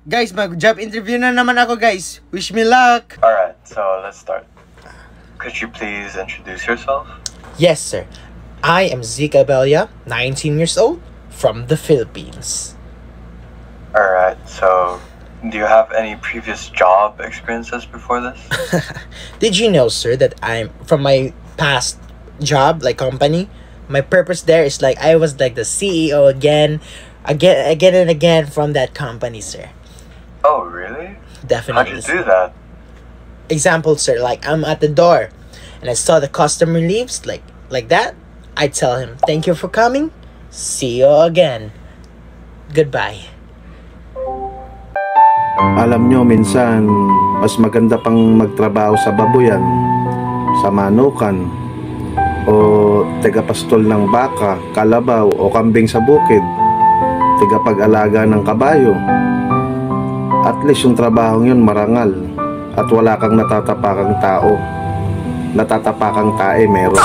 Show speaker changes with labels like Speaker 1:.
Speaker 1: Guys, mag-job interview na naman ako, guys. Wish me luck.
Speaker 2: Alright, so let's start. Could you please introduce yourself?
Speaker 3: Yes, sir. I am Zeke Abella, 19 years old, from the Philippines.
Speaker 2: Alright, so do you have any previous job experiences before this?
Speaker 3: Did you know, sir, that I'm from my past job, like company? My purpose there is like I was like the CEO again and again from that company, sir.
Speaker 2: Oh, really? How'd
Speaker 3: Definitely.
Speaker 2: you do that?
Speaker 3: Example, sir, like I'm at the door and I saw the customer leaves like that. I tell him, "Thank you for coming. See you again. Goodbye."
Speaker 4: Alam nyo, minsan, mas maganda pang magtrabaho sa babuyan, sa manukan, o tagapastol ng baka, kalabaw, o kambing sa bukid, tagapag-alaga ng kabayo. At least yung trabaho yun marangal at wala kang natatapakang tao. Natatapakang tae meron.